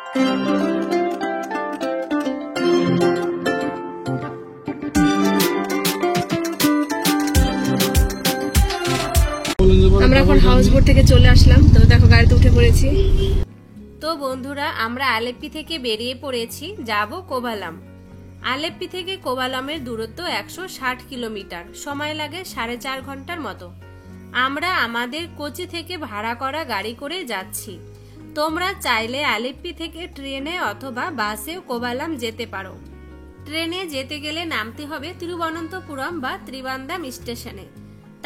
আমরা এখন হাউসবোট থেকে চলে আসলাম, তো দেখো গাড়িতে উঠে পড়েছি। তো বন্ধুরা, আমরা আলেপ্পি থেকে বেরিয়ে পড়েছি, যাব কোভালাম। আলেপ্পি থেকে কোভালামের দূরত্ব 160 কিলোমিটার, সময় লাগে 4.5 ঘন্টার মতো। আমরা আমাদের কোচি থেকে ভাড়া করা গাড়ি করে যাচ্ছি। তোমরা চাইলে আলেপ্পি থেকে ট্রেনে অথবা বাসেও কোভালাম যেতে পারো। ট্রেনে যেতে গেলে নামতে হবে তিরুবনন্তপুরম বা ত্রিবান্দাম স্টেশনে।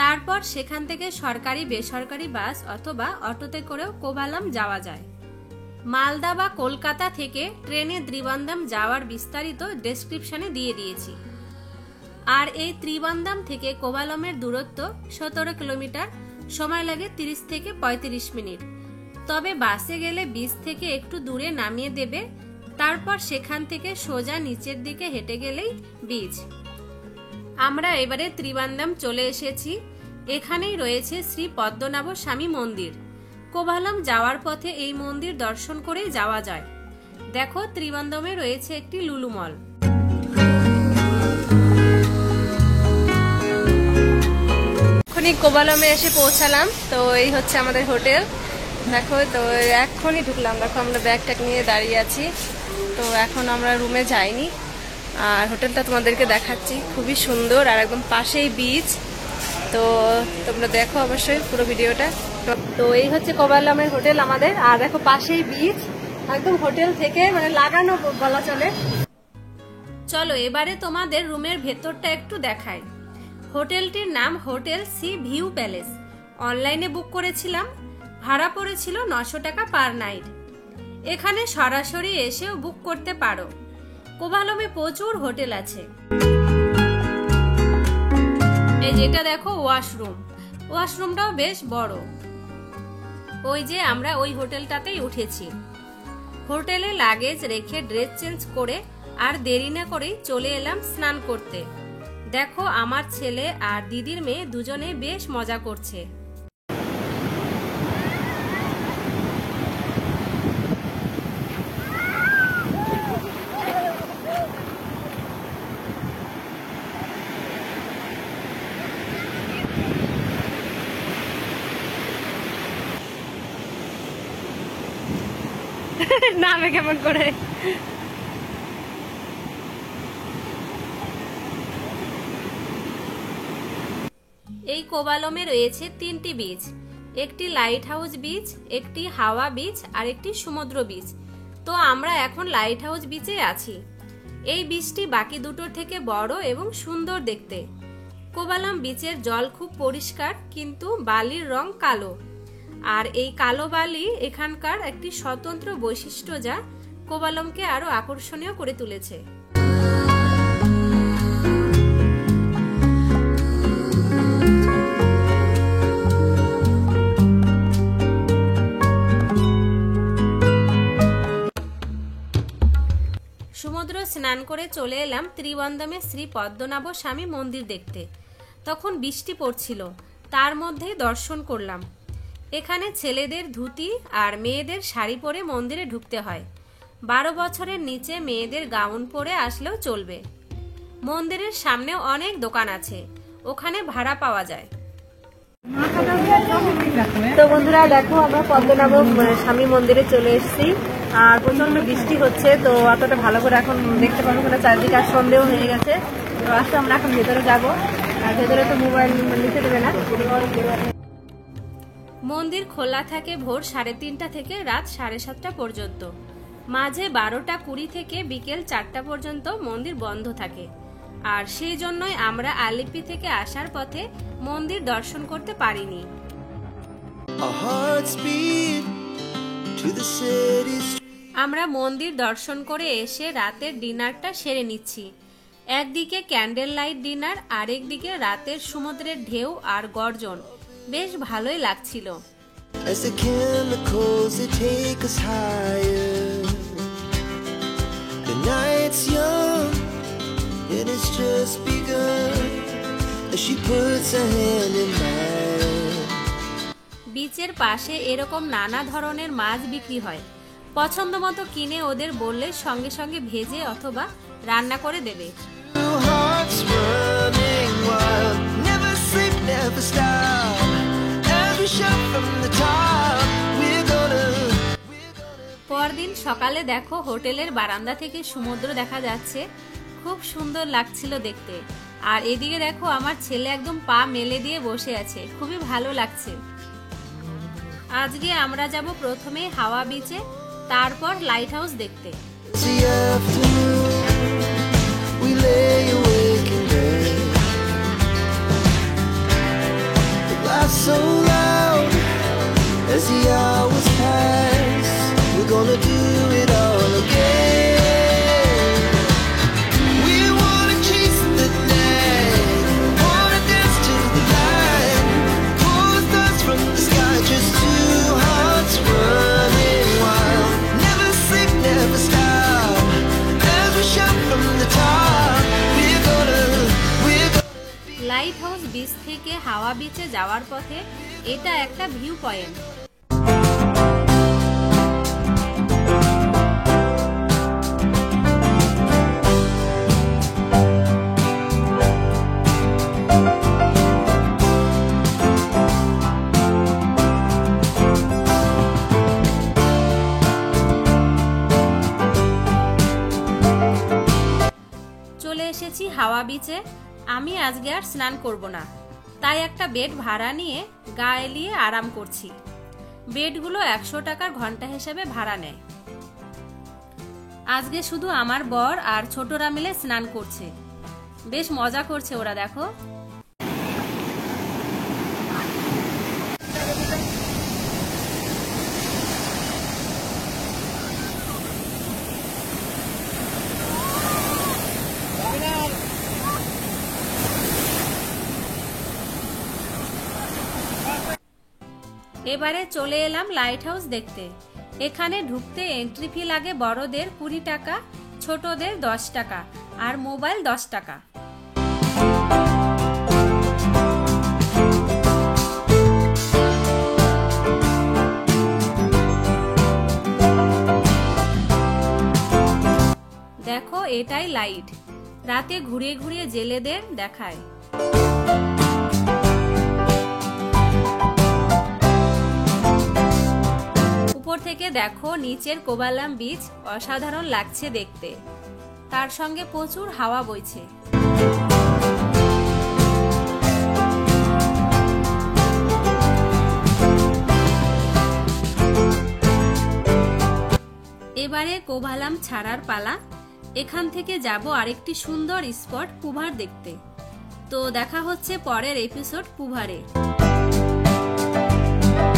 তারপর সেখান থেকে সরকারি বেসরকারি বাস অথবা অটোতে করেও কোভালাম যাওয়া যায়। মালদা বা কলকাতা থেকে ট্রেনে ত্রিবান্দাম যাওয়ার বিস্তারিত ডেসক্রিপশনে দিয়ে দিয়েছি। আর এই ত্রিবান্দাম থেকে কোভালামের দূরত্ব 17 কিলোমিটার, সময় লাগে 30 থেকে 35 মিনিট। তবে বাসে গেলে বিচ থেকে একটু দূরে নামিয়ে দেবে, তারপর সেখান থেকে সোজা নিচের দিকে হেঁটে গেলেই বিচ। আমরা এবারে ত্রিবান্দাম চলে এসেছি। এখানেই রয়েছে শ্রী পদ্মনাভ স্বামী মন্দির। কোভালাম যাওয়ার পথে এই মন্দির দর্শন করেই যাওয়া যায়। দেখো, ত্রিবান্দামে রয়েছে একটি লুলু মল। এখনই কোভালামে এসে পৌঁছালাম। তো এই হচ্ছে আমাদের হোটেল। দেখো, তো এখনই ঢুকলাম। দেখো, আমরা ব্যাগ ট্যাগ নিয়ে দাঁড়িয়ে আছি। তো এখন আমরা রুমে যাইনি, আর হোটেলটা তোমাদেরকে দেখাচ্ছি। খুবই সুন্দর আর একদম পাশেই বিচ। তো তোমরা দেখো অবশ্যই পুরো ভিডিওটা। তো এই হচ্ছে কোভালামের হোটেল আমাদের, আর দেখো পাশেই বিচ, একদম হোটেল থেকে মানে লাগানো বলা চলে। চলো এবারে তোমাদের রুমের ভেতরটা একটু দেখাই। হোটেলটির নাম হোটেল সি ভিউ প্যালেস। অনলাইনে বুক করেছিলাম, ভাড়া পড়েছিল 900 টাকা পার নাইট। এখানে সরাসরি এসেও বুক করতে পারো। কোভালামে প্রচুর হোটেল আছে। এই যেটা দেখো ওয়াশরুম, ওয়াশরুমটাও বেশ বড়। ওই যে আমরা ওই হোটেলটাতেই উঠেছি। হোটেলে লাগেজ রেখে ড্রেস চেঞ্জ করে আর দেরি না করেই চলে এলাম স্নান করতে। দেখো, আমার ছেলে আর দিদির মেয়ে দুজনে বেশ মজা করছে। নামে কেমন করে। এই কোভালামে রয়েছে 3টি বিচ, একটি লাইট হাউস বিচ, একটি হাওয়া বিচ আর একটি সমুদ্র বিচ। তো আমরা এখন লাইট হাউস বিচে আছি। এই বিচটি বাকি দুটোর থেকে বড় এবং সুন্দর দেখতে। কোভালাম বিচের জল খুব পরিষ্কার, কিন্তু বালির রং কালো। আর এই কালো বালি এখানকার একটি স্বতন্ত্র বৈশিষ্ট্য, যা কোভালামকে আরো আকর্ষণীয় করে তুলেছে। সমুদ্র স্নান করে চলে এলাম ত্রিবান্দামে শ্রী পদ্মনাভ স্বামী মন্দির দেখতে। তখন বৃষ্টি পড়ছিল, তার মধ্যেই দর্শন করলাম। এখানে ছেলেদের ধুতি আর মেয়েদের শাড়ি পরে মন্দিরে ঢুকতে হয়। 12 বছরের নিচে মেয়েদের গাউন পরে আসলেও চলবে। মন্দিরের সামনে অনেক দোকান আছে, ওখানে ভাড়া পাওয়া যায়। তো বন্ধুরা দেখো, আমরা পদ্মনাভ স্বামী মন্দিরে চলে এসেছি। আর প্রচন্ড বৃষ্টি হচ্ছে, তো অতটা ভালো করে এখন দেখতে পারবো না, চারদিকে আর সন্দেহ হয়ে গেছে। তো আসলে আমরা এখন ভেতরে যাব, আর ভেতরে তো মোবাইল নিতে দেবে না। মন্দির খোলা থাকে ভোর 3:30 থেকে রাত 7:30 পর্যন্ত। মাঝে 12টা 20 থেকে বিকেল 4টা পর্যন্ত মন্দির বন্ধ থাকে। আর সেই জন্যই আমরা আলেপ্পি থেকে আসার পথে মন্দির দর্শন করতে পারিনি। আমরা মন্দির দর্শন করে এসে রাতের ডিনারটা সেরে নিচ্ছি। একদিকে ক্যান্ডেল লাইট ডিনার, আরেকদিকে রাতের সমুদ্রের ঢেউ আর গর্জন। বেশ ভালোই লাগছিল। As the chemicals that take us higher, the night's young and it's just begun, as she puts her hand in mine. বিচের পাশে এরকম নানা ধরনের মাছ বিক্রি হয়। পছন্দ মতো কিনে ওদের বললে সঙ্গে সঙ্গে ভেজে অথবা রান্না করে দেবে। পরদিন সকালে দেখো হোটেলের বারান্দা থেকে সমুদ্র দেখা যাচ্ছে, খুব সুন্দর লাগছিল দেখতে। আর এদিকে দেখো আমার ছেলে একদম পা মেলে দিয়ে বসে আছে, খুবই ভালো লাগছে। আজকে আমরা যাব প্রথমে হাওয়া বিচে, তারপর লাইট হাউস দেখতে। So loud as the hours pass, we're gonna do it all again. We wanna chase the night, wanna dance to the light, pull the stars from the sky, just two hearts running wild. Never sleep, never stop, as we shout from the top. We're gonna light house beach থেকে হাওয়া বিচে যাওয়ার পথে এটা একটা view point. চলে এসেছি হাওয়া বিচে। আমি আজকে আর স্নান করব না, তাই একটা বেড ভাড়া নিয়ে গা এলিয়ে আরাম করছি। বেডগুলো 100 টাকার ঘন্টা হিসেবে ভাড়া নেয়। আজকে শুধু আমার বর আর ছোটরা মিলে স্নান করছে, বেশ মজা করছে ওরা। দেখো এবারে চলে এলাম লাইট হাউস দেখতে। এখানে ঢুকতে এন্ট্রি ফি লাগে বড়দের 20 টাকা, ছোটদের 10 টাকা আর মোবাইল 10 টাকা। দেখো এটাই লাইট, রাতে ঘুরিয়ে ঘুরিয়ে জেলেদের দেখায়। উপর থেকে দেখো নিচের কোভালাম বিচ, অসাধারণ লাগছে দেখতে। তার সঙ্গে প্রচুর হাওয়া বইছে। এবারে কোভালাম ছাড়ার পালা। এখান থেকে যাব আরেকটি সুন্দর স্পট পুভার দেখতে। তো দেখা হচ্ছে পরের এপিসোড পুভারে।